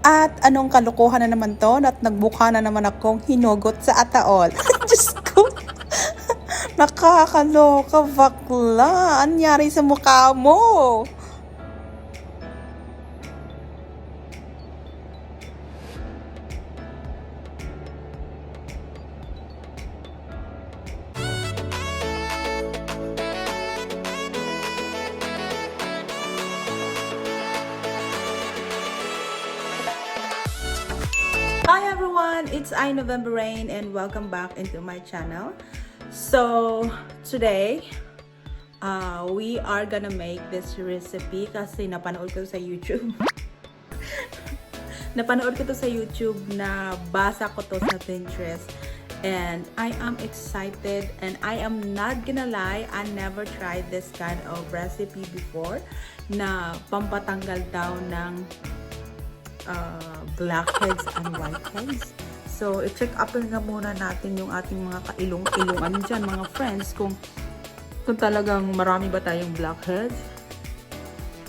At anong kalokohan na naman to at nagbuka na naman akong hinugot sa ataol. Diyos ko. Nakakaloka, bakla. Anyari sa mukha mo? Hi everyone, it's iNovemberain and welcome back into my channel. So today we are gonna make this recipe kasi napanood ko sa YouTube. Napanood ko to sa YouTube, na basa ko to sa Pinterest, and I am excited, and I am not gonna lie, I never tried this kind of recipe before na pampatanggal daw ng blackheads and whiteheads. So, i-check up nga muna natin yung ating mga kailong-ilungan dyan, mga friends, kung talagang marami ba tayong blackheads.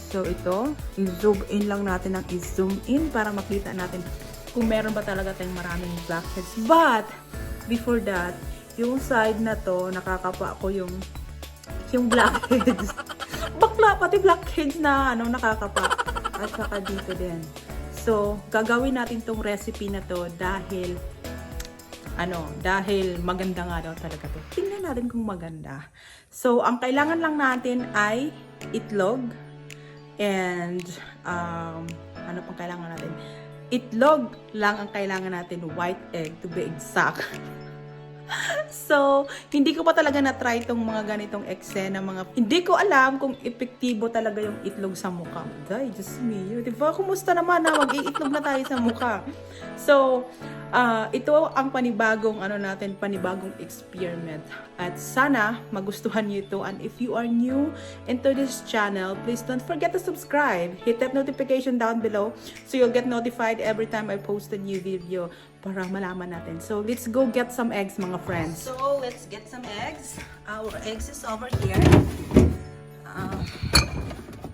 So, ito, i-zoom in lang natin ang i-zoom in para makita natin kung meron ba talaga tayong maraming blackheads. But, before that, yung side na to, nakakapa ko yung blackheads. Bakla, pati blackheads na nakakapa. At saka dito din. So, gagawin natin tong recipe na to dahil maganda nga daw talaga to. Tingnan natin kung maganda. So, ang kailangan lang natin ay itlog and ano pang kailangan natin? Itlog lang ang kailangan natin, white egg to be exact. So, hindi ko pa talaga na-try itong mga ganitong eksena, hindi ko alam kung epektibo talaga yung itlog sa mukha. Ay, Diyos mio, diba? Kumusta naman na mag-iitlog na tayo sa mukha? So, ito ang panibagong panibagong experiment. At sana magustuhan niyo ito. And if you are new into this channel, please don't forget to subscribe. Hit that notification down below so you'll get notified every time I post a new video para malaman natin. So, let's go get some eggs, mga friends. So, let's get some eggs. Our eggs is over here.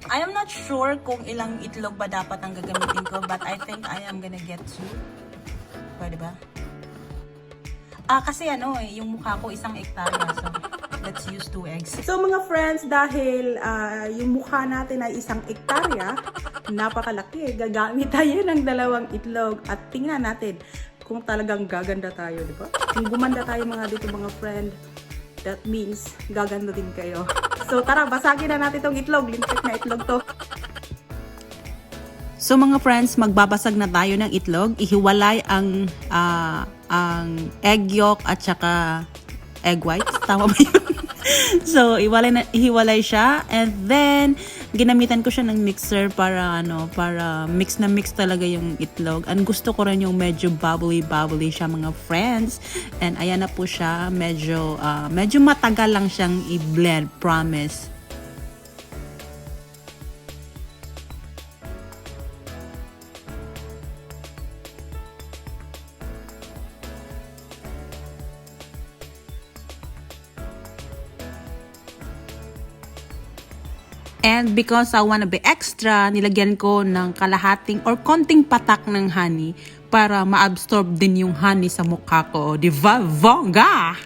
I am not sure kung ilang itlog ba dapat ang gagamitin ko, but I think I am gonna get 2. Pwede ba? Kasi yung mukha ko isang hektarya, so let's use 2 eggs. So mga friends, dahil yung mukha natin ay isang hektarya, napakalaki, gagamit tayo ng 2 itlog at tingnan natin kung talagang gaganda tayo, di ba? Kung gumanda tayo mga friend, that means gaganda din kayo. So tara, basagin na natin tong itlog. Lintik na itlog to. So mga friends, magbabasag na tayo ng itlog. Ihiwalay ang egg yolk at saka egg white. Tama ba yun? So, ihiwalay siya. And then, ginamitan ko siya ng mixer para mix na mix talaga yung itlog. And gusto ko rin yung medyo bubbly siya, mga friends. And ayan na po siya. Medyo matagal lang siyang i-blend, promise. And because I wanna be extra, nilagyan ko ng kalahating or konting patak ng honey para ma-absorb din yung honey sa mukha ko. Diba? Bongga!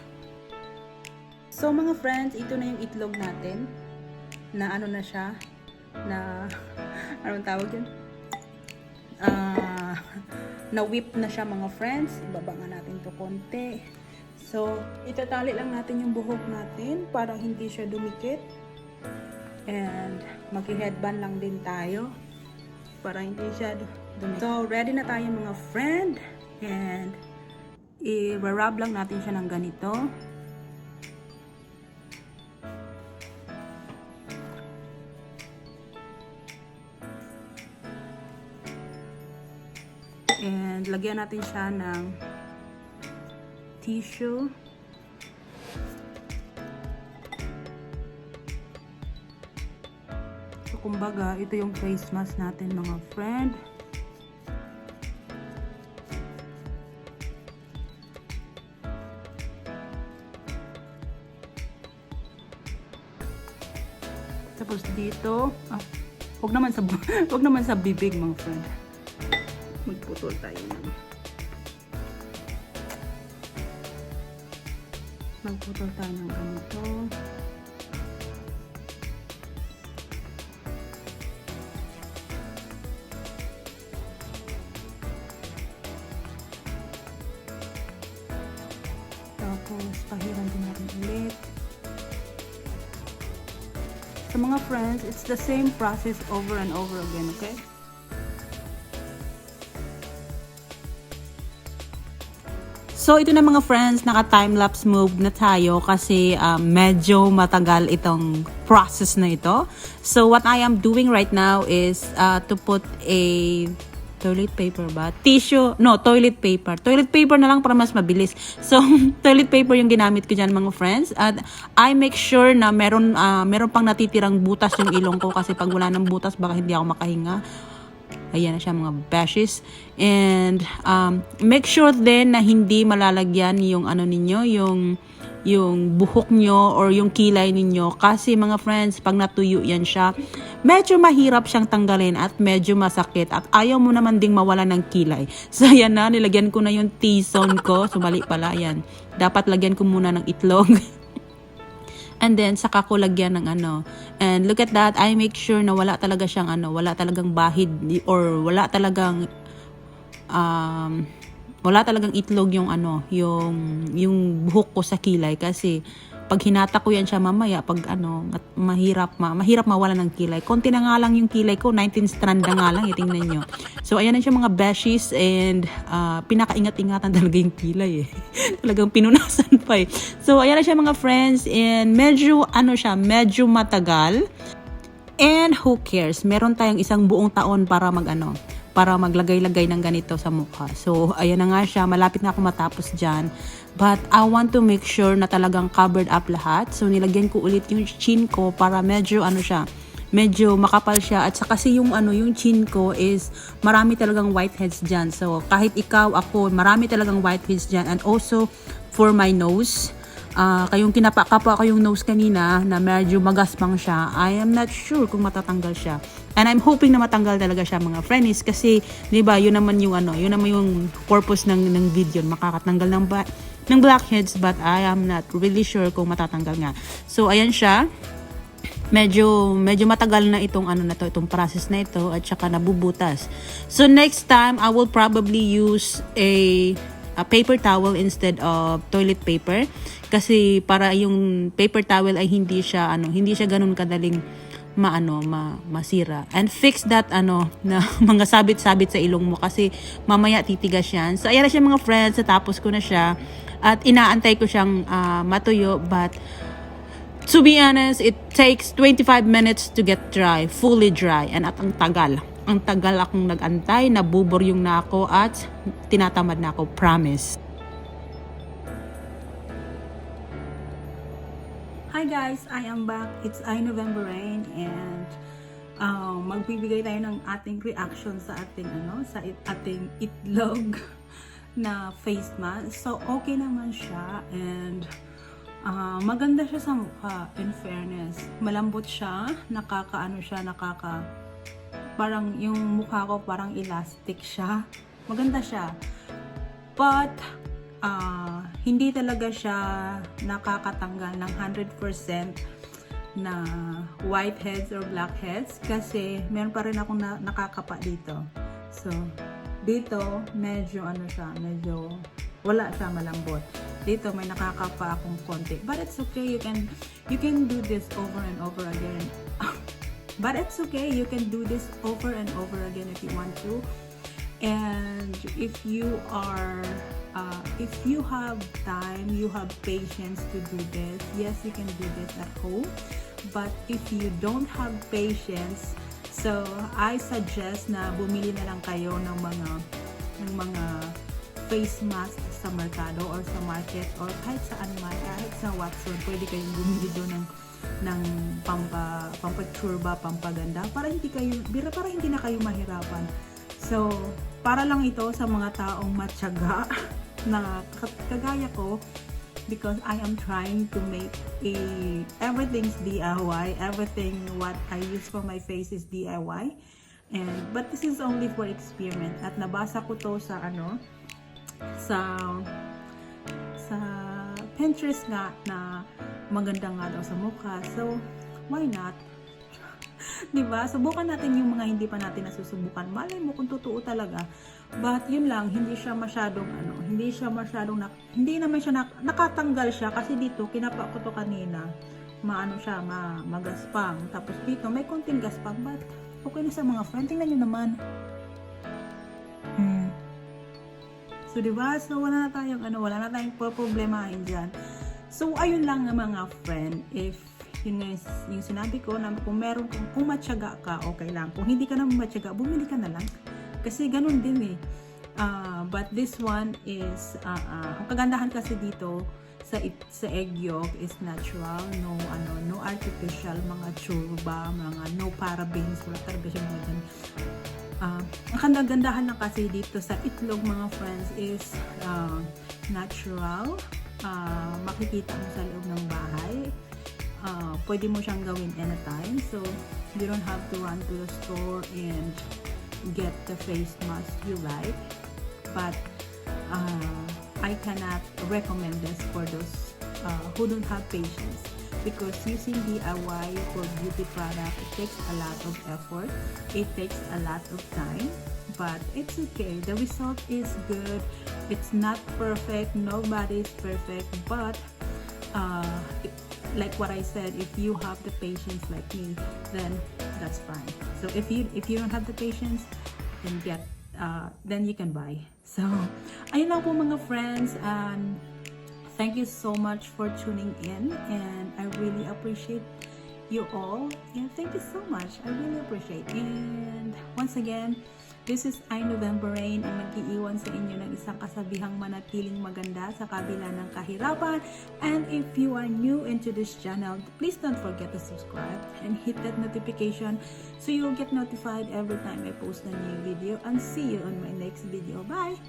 So mga friends, ito na yung itlog natin. Na na siya? Na, anong tawag yun? Na whip na siya, mga friends. Ibaba nga natin to konti. So, itatali lang natin yung buhok natin para hindi siya dumikit. And mag-headband lang din tayo para hindi siya dumikit. So, ready na tayo, mga friend. And i-rub lang natin siya ng ganito. And lagyan natin siya ng tissue. So, kumbaga, ito yung face mask natin, mga friend. Tapos dito, wag naman sa bibig, mga friend. Magputol tayo ng ganito. Tapos, pahiran din natin ulit. So, mga friends, it's the same process over and over again, okay? So, ito na mga friends, naka-time-lapse move na tayo kasi medyo matagal itong process na ito. So, what I am doing right now is to put a toilet paper ba? Tissue, no, toilet paper. Toilet paper na lang para mas mabilis. So, toilet paper yung ginamit ko dyan mga friends. At I make sure na meron pang natitirang butas yung ilong ko kasi pag wala ng butas baka hindi ako makahinga. Ayan na siya mga bashes. And make sure din na hindi malalagyan yung ano ninyo, yung buhok nyo or yung kilay ninyo. Kasi mga friends, pag natuyo yan siya, medyo mahirap siyang tanggalin at medyo masakit. At ayaw mo naman ding mawala ng kilay. So ayan na, nilagyan ko na yung T-zone ko. So mali pala yan. Dapat lagyan ko muna ng itlog. And then, saka ko lagyan ng ano. And look at that, I make sure na wala talaga siyang ano, wala talagang bahid or wala talagang itlog yung ano, yung buhok ko sa kilay kasi pag hinata ko yan siya mamaya, pag ano, mahirap mawala ng kilay. Konti na nga lang yung kilay ko, 19 strand na nga lang, itingnan nyo. So, ayan na siya mga beshies and pinakaingat-ingatan talaga yung kilay eh. Talagang pinunasan pa eh. So, ayan na siya mga friends and medyo medyo matagal. And who cares? Meron tayong isang buong taon para para maglagay-lagay ng ganito sa mukha. So, ayan na nga siya. Malapit na ako matapos dyan. But I want to make sure na talagang covered up lahat. So, nilagyan ko ulit yung chin ko para medyo medyo makapal siya. At saka kasi yung chin ko is marami talagang whiteheads dyan. So, kahit ikaw, ako, marami talagang whiteheads dyan. And also, for my nose, kayong kinapakapa ko yung nose kanina na medyo magaspang siya, I am not sure kung matatanggal siya. And I'm hoping na matanggal talaga siya mga friends kasi 'di ba, yun naman yung purpose ng video, makakatanggal ng blackheads, but I am not really sure kung matatanggal nga. So ayan siya. Medyo matagal na itong itong process na ito at saka nabubutas. So next time I will probably use a paper towel instead of toilet paper kasi para yung paper towel ay hindi siya ganun kadaling masira. And fix that na mga sabit-sabit sa ilong mo kasi mamaya titigas yan. So ayan na siya mga friends, natapos ko na siya at inaantay ko siyang matuyo, but to be honest, it takes 25 minutes to get dry, fully dry. And at ang tagal akong nag-antay, nabuburyong na ako at tinatamad na ako, promise. Hi guys, I am back. It's iNovemberain and magbibigay tayo ng ating reaction sa ating ating itlog na face mask. So okay naman siya and maganda siya sa mukha, in fairness. Malambot siya, parang yung mukha ko parang elastic siya. Maganda siya. But hindi talaga siya nakakatanggal ng 100% na whiteheads or blackheads kasi meron pa rin akong nakakapa dito. So, dito medyo medyo wala siya, malambot. Dito may nakakapa akong konti. But it's okay, you can do this over and over again. But it's okay, you can do this over and over again if you want to. And if you have time, you have patience to do this, yes, you can do this at home. But if you don't have patience, so I suggest na bumili na lang kayo ng mga face mask sa merkado or sa market or kahit saan man, kahit sa Watson, pwede kayong bumili doon ng pampachurba, pampaganda para hindi na kayo mahirapan. So, para lang ito sa mga taong matyaga na kagaya ko, because I am trying to make everything's DIY, everything what I use for my face is DIY. But this is only for experiment. At nabasa ko to sa sa Pinterest nga na maganda nga daw sa mukha. So, why not? Diba? Subukan natin yung mga hindi pa natin nasusubukan. Malay mo kung totoo talaga. But yun lang, hindi naman siya nakatanggal siya kasi dito kinapa ko to kanina. Magaspang. Tapos dito may konting gaspang, but okay na sa mga friend. Tingnan nyo naman. So, diba? So, wala na tayong problemahin dyan. So, ayun lang mga friend. If yung sinabi ko na kung matyaga ka, okay lang. Kung hindi ka na matyaga, bumili ka na lang. Kasi ganun din eh. But this one is, ang kagandahan kasi dito sa egg yolk is natural, no artificial, mga churba, mga no parabens, wala talaga siya mga dyan. Ang kagandahan lang kasi dito sa itlog mga friends is natural. Makikita mo sa loob ng bahay. Pwede mo siyang gawin anytime. So, you don't have to run to the store and get the face mask you like. But, I cannot recommend this for those who don't have patience. Because using DIY for beauty product, it takes a lot of effort. It takes a lot of time. But it's okay. The result is good. It's not perfect. Nobody's perfect. But, like what I said, if you have the patience like me, then that's fine. So if you don't have the patience, then you can buy. So ayun lang po mga friends, and thank you so much for tuning in, and I really appreciate you all, and thank you so much. I really appreciate. And once again, this is iNovemberain, ang nag-iiwan sa inyo ng isang kasabihang manatiling maganda sa kabila ng kahirapan. And if you are new into this channel, please don't forget to subscribe and hit that notification so you'll get notified every time I post a new video. And see you on my next video. Bye!